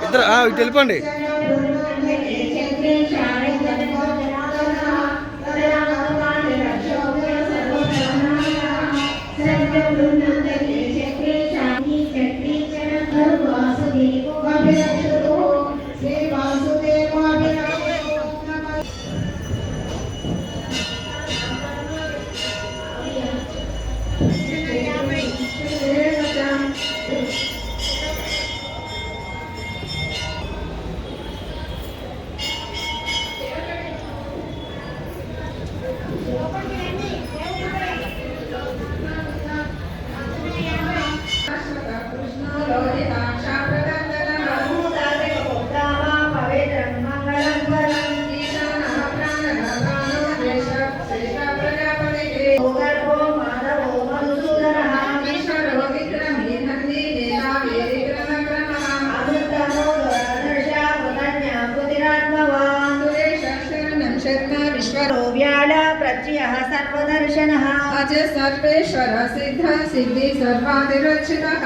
ఇద్దరు వెళ్ళిపోండి. सर्वदर्शनः अज सर्वेश्वर सिद्ध सिद्धि सर्वादिरक्षितः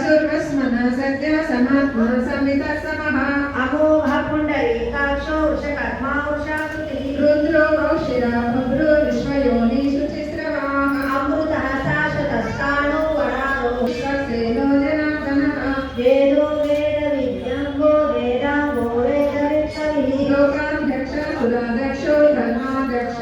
सर्वस्मनः सत्य समात्मा संवित समः अमोघ पुण्डरीकाक्षो वृषकर्मा वृषासुतिः रुद्रो शिरा भद्रो विश्वयोनि शुचिस्रवाः अमृतः शाश्वतस्थाणो वरारो विश्वसेनो जनार्दनः वेदो वेदविज्ञाङ्गो वेदाङ्गो वेदवित्तविः लोकाध्यक्ष सुराध्यक्षो धर्माध्यक्ष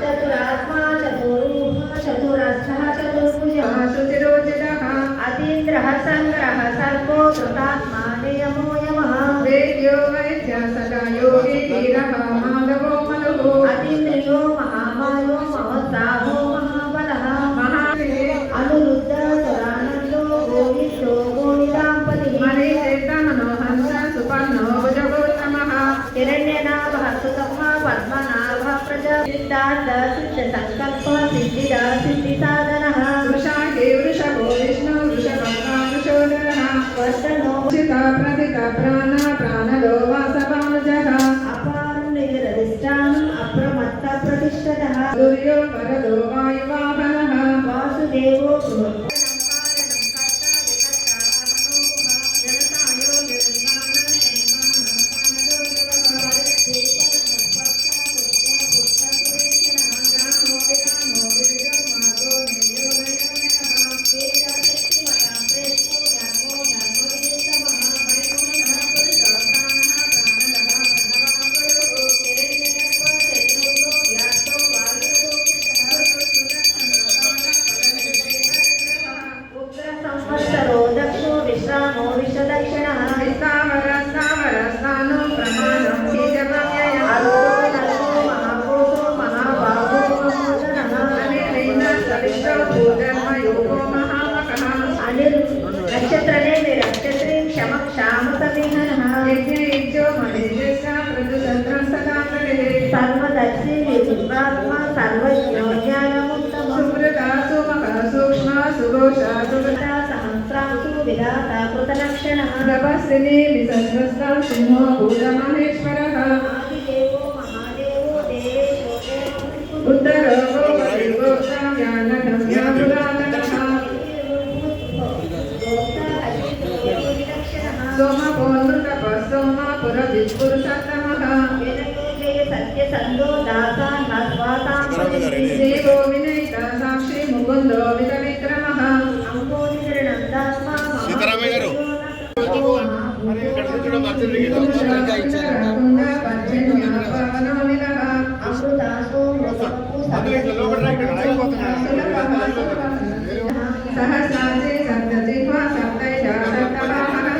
चतुरात्मा चतुरूप चतुरस्थः चतुर्भुजः शुचिरोचितः अतीन्द्रः संग्रह सर्वो कृतात्मा नियमो यमः वेद्यो वैद्यः सदा योगी धीरः माधवो मनुः अतीन्द्रियो महामायो महोत्साहो महाबलः अनुरुद्ध सुरानन्दो गोविन्दो गोविदाम्पतिः मणितीर्थः मनोहंस सुपर्णो भुजगोत्तमः हिरण्यनाभः सुतमः पद्मनाभः सिद्धार्थ सिद्ध संकल्प सिद्धिदा सिद्धि साधनः वृषाहे वृषभो विष्णु वृषभा वृषोदरः वर्धनो चिता प्रतिता प्राण प्राणलो वासवानुजः अपारुणिरधिष्ठानम् अप्रमत्त प्रतिष्ठतः सूर्यो वरदो वायुवाहनः वासुदेवो सर्वदर्शी विभुरात्मा सर्वज्ञो ज्ञानमुत्तम सुमृता सुमः सूक्ष्मा सुघोषा सुगता सहस्रांशु विधाता कृतलक्षणः तपस्विनी विसहस्रस्ता सिंहो भूतमहेश्वरः आदिदेवो महादेवो देवेशो देवो उत्तरो गोपदेवो ज्ञानगम्यापुरातनः सोमपोऽनृतपः सोमापुरवित्पुरुषोत्तमः सत्य संदो दासान् भस्वासान् देवो विनयिता साक्षी मुकुन्दो वितविक्रमः अंबोधिनन्दात्मा सीतारामయ్య గారు సహస్రాజే సప్తజిహ్వా సప్తైష సప్తవాహనః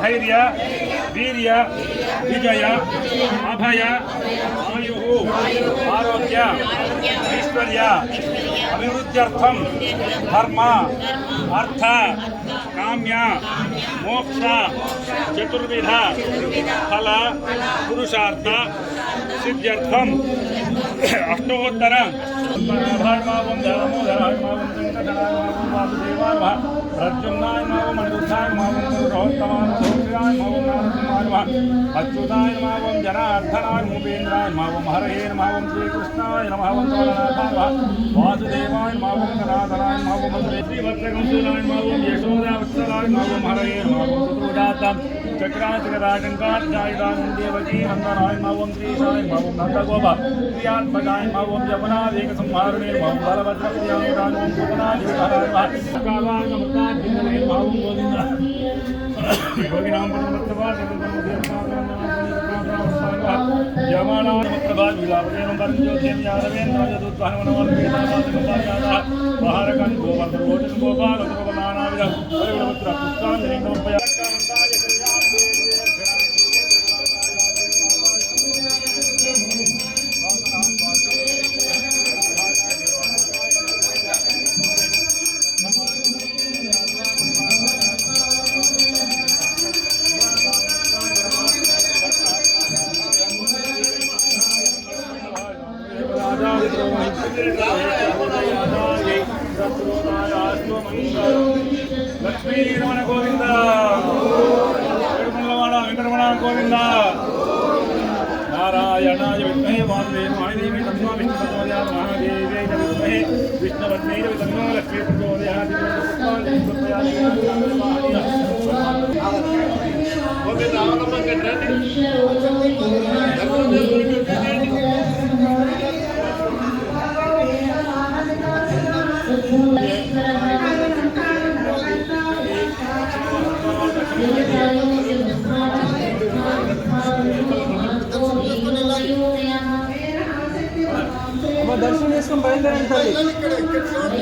धैर्य वीर्य विजय अभय आयु आरोग्य ऐश्वर्य अभिवृद्ध्यर्थम धर्म अर्थ काम्य मोक्ष चतुर्विध फल पुरुषार्थ सिद्ध्यर्थम अष्टोत्तर प्रद्युम्नाय नमः मणिरुद्धाय नमः पुरुषोत्तमाय नमः नारसिंहाय नमः अच्युताय नमः जनार्दनाय भूपेन्द्राय नमः हरये नमः श्रीकृष्णाय नमः वरनाथाय नमः वासुदेवाय नमः गणाधराय नमः श्रीवत्सकंसूलाय नमः यशोदावत्सलाय नमः हरये नमः सुतोदातं चक्राचकराजंकाध्यायिताय देवकी नंदनाय नमः श्रीशाय नमः नंदगोप प्रियात्मजाय नमः यमुनादेकसंहारणे नमः बलभद्रप्रियाय नमः सुपनादिविहाराय नमः कालाय नमः योगिनां यमानां प्रभात विलापेन परंज्योतिं यादवेन्द्राय दूतवाहनवनवर्गेतावासकंपायाः वाहरकं गोवर्धनोजन गोपाल गोपनानाविद परिवृत्र पुष्पाञ्जलिं समर्पयामि लक्ष्मी रमण गोविंद वेंकटरमण गोविंद नारायणाय विद्महे वासुदेवाय धीमहि तन्नो विष्णुः प्रचोदयात् महादेव्यै च विद्महे विष्णुपत्न्यै च तन्नो लक्ष्मी प्रचोदयात् దర్శనం చేసుకుని బయలుదేరండి తల్లి.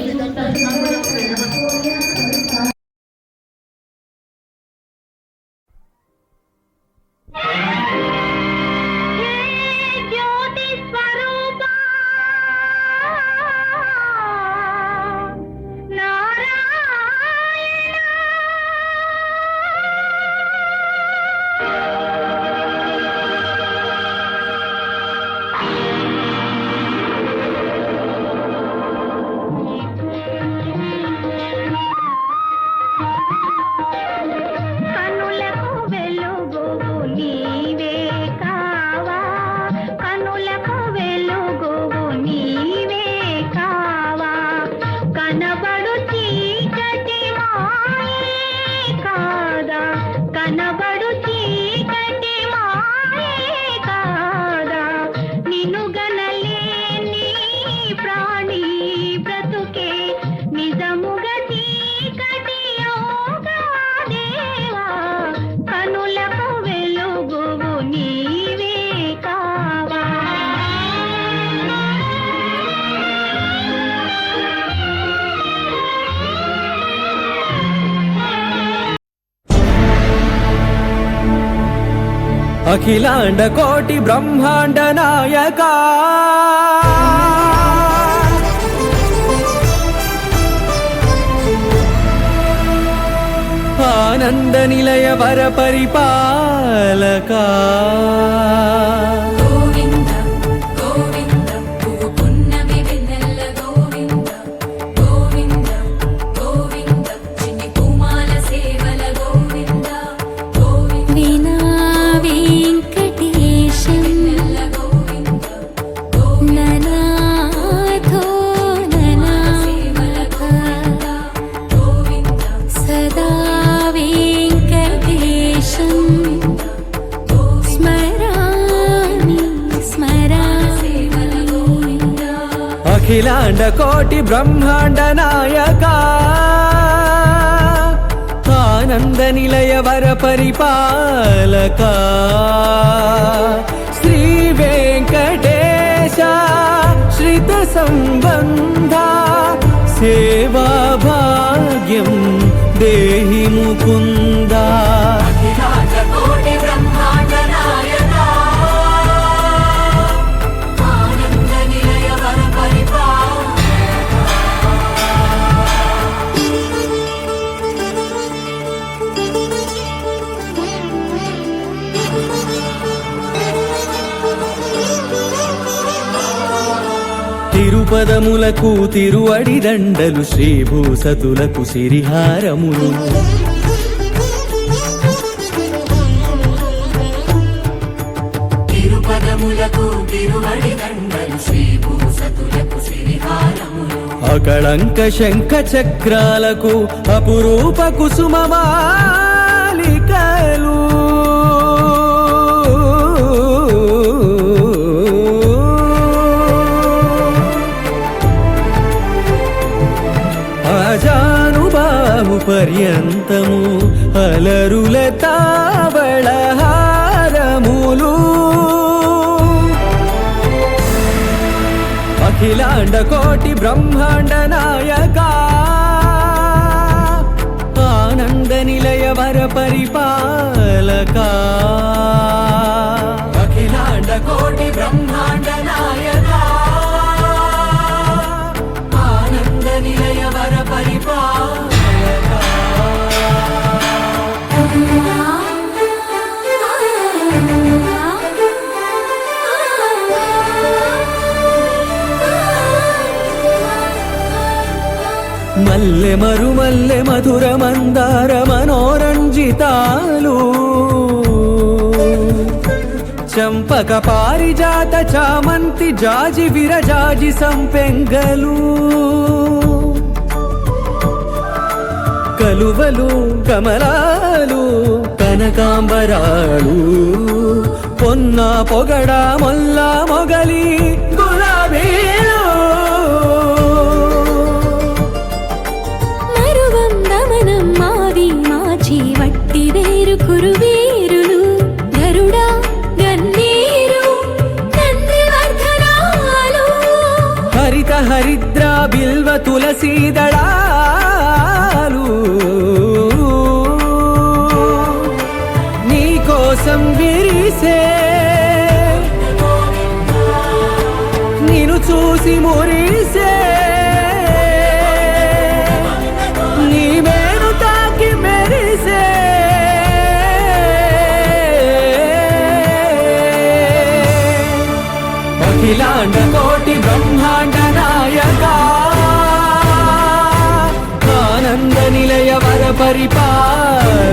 अखिलांड कोटि ब्रह्मांड नायका आनंद निलय वर परिपालका ननाथो అఖిలాండ కోటి బ్రహ్మాండ నాయక ఆనంద నిలయ వర పరిపాలక శ్రీ వెంకటేశ శ్రిత సంబంధ సేవా భాగ్యం దేహి ముకుంద తిరుపదములకు తిరువడి దండలు శ్రీభూసతులకు సిరిహారములు తిరుపదములకు తిరువడి దండలు శ్రీభూసతులకు సిరిహారములు అకళంక శంఖ చక్రాలకు అపురూప కుసుమమాలికలు అజానుబాహు పర్యంతము అలరుల తావళహారములు అఖిలాండ కోటి బ్రహ్మాండ నాయక ఆనంద నిలయ వర పరిపాలక అఖిలాండ కోటి బ్రహ్మాండ నాయక ఆనంద నిలయ వర పరిపాలక మల్లె మరుమల్లె మధుర మందార మనోరంజితాలు చంపక పారిజాత చామంతి జాజి విరజాజి సంపెంగలు కలువలు కమలాలు కనకాంబరాలు పొన్న పొగడ మొల్ల మొగలి గులాబీలు వట్టి వేరు కురువీరులు గరుడా గన్నేరు నందివర్ధనాలు హరిత హరిద్ర బిల్వ తులసీదళాలు నీ కోసం విరిసే నిన్ను చూసి మురిసే నీ మేను తాకి మెరిసే అఖిలాండ కోటి బ్రహ్మాండ నాయక ఆనంద నిలయ వర పరిపాలక